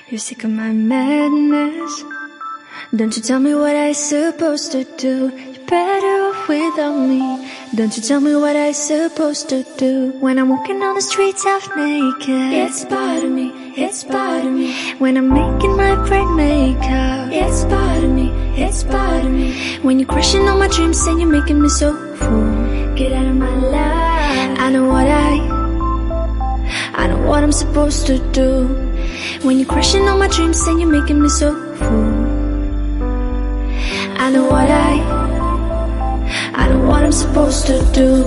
You're sick of my madness. Don't you tell me what I supposed to do. You're better off without me. Don't you tell me what I supposed to do. When I'm walking on the streets half naked, it's bothering me, it's bothering me. When I'm making my brain makeup, it's bothering me, it's bothering me. When you're crushing all my dreams and you're making me so full, get out of my life. I know what I'm supposed to do. When you're crushing all my dreams and you're making me so full, I know what I'm supposed to do.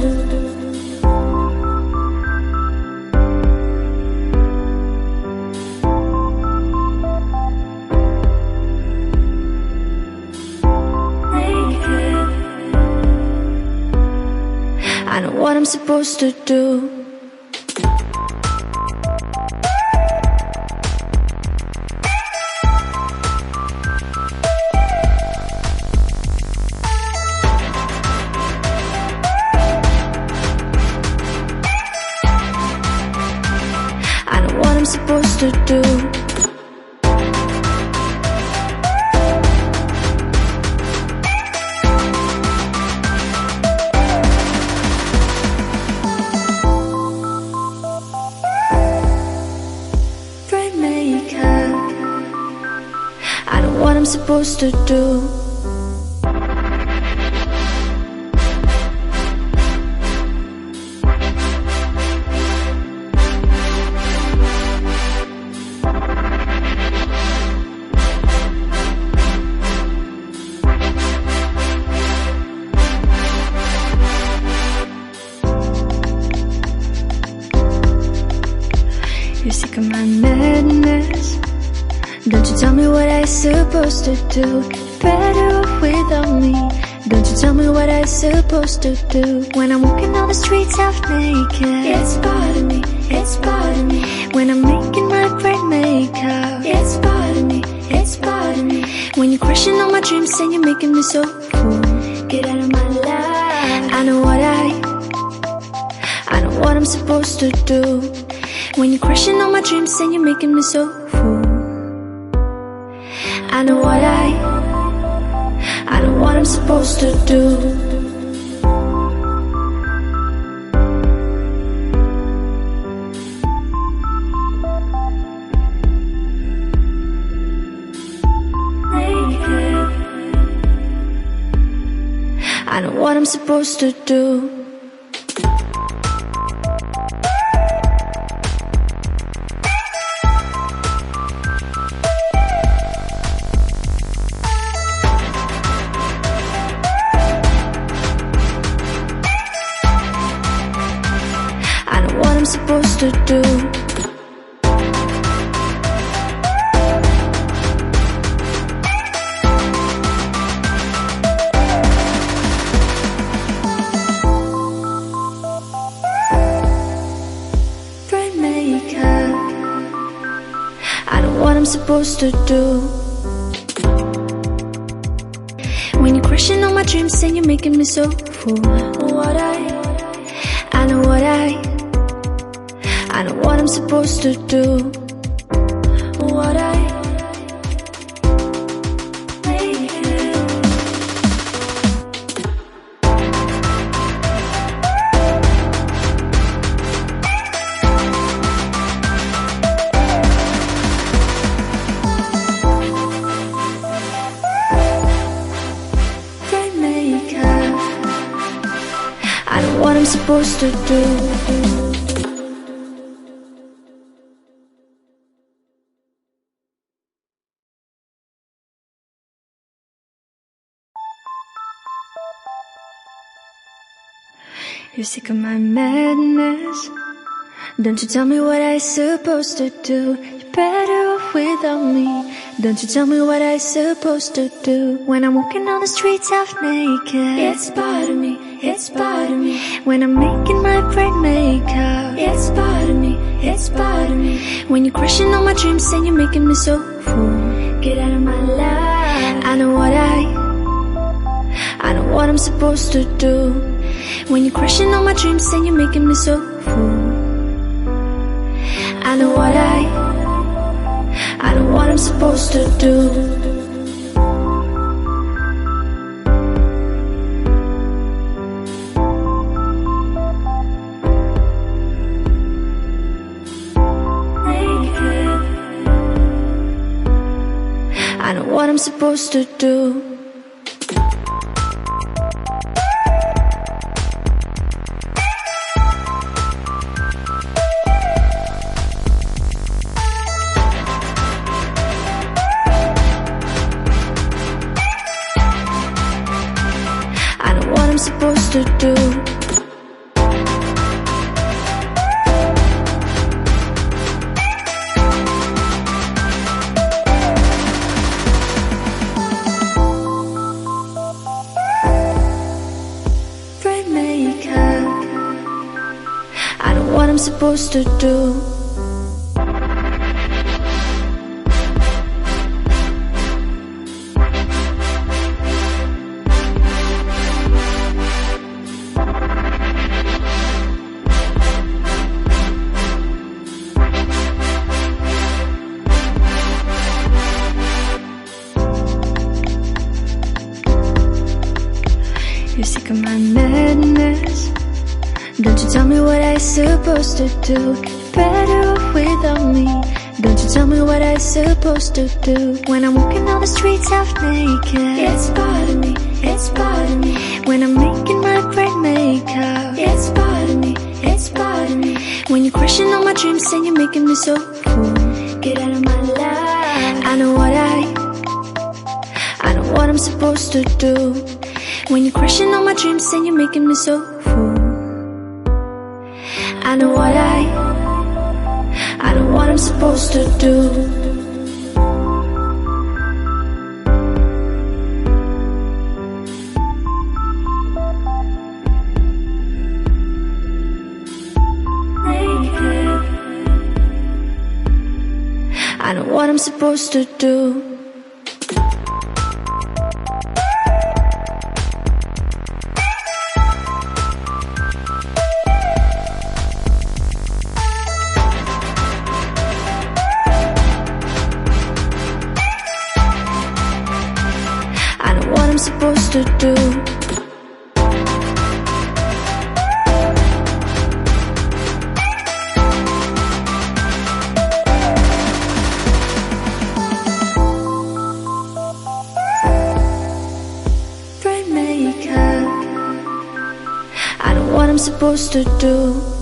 I know what I'm supposed to do. Supposed to do. Bright makeup. I know what I'm supposed to do. You're sick of my madness. Don't you tell me what I supposed to do. You're better off without me. Don't you tell me what I supposed to do. When I'm walking on the streets half naked, it's bothering me, it's bothering me. When I'm making my brain makeup, it's bothering me, it's bothering me. When you're crushing all my dreams and you're making me so full, get out of my life. I know what I'm supposed to do. When you're crushing all my dreams and you're making me so full, I know what I'm supposed to do. I know what I'm supposed to do. I'm supposed to do. Bright makeup. I know what I'm supposed to do. When you're crushing all my dreams and you're making me so full, I know what I'm supposed to do. Bright makeup. I know what I'm supposed to do. You're sick of my madness. Don't you tell me what I supposed to do. You're better off without me. Don't you tell me what I supposed to do. When I'm walking on the streets half naked, it's bothering me, it's bothering me. When I'm making my brain makeup, it's bothering me, it's bothering me. When you're crushing all my dreams and you're making me so full, get out of my life. I know what I'm supposed to do. When you're crushing all my dreams and you're making me so full, I know I know what I'm supposed to do. I know what I'm supposed to do. I know what I'm supposed to do. I know what I'm supposed to do. You're sick of my madness. Don't you tell me what I'm supposed to do. You're better off without me. Don't you tell me what I'm supposed to do. When I'm walking down the streets half naked, it's part of me, it's part of me. When I'm making my bright makeup, it's part of me, it's part of me. When you're crushing on my dreams and you're making me so cool, get out of my life. I know what I'm supposed to do. When you're crushing on my dreams and you're making me so fool, I know what I'm supposed to do. I know what I'm supposed to do. I know what I'm supposed to do. Bright makeup. I know what I'm supposed to do.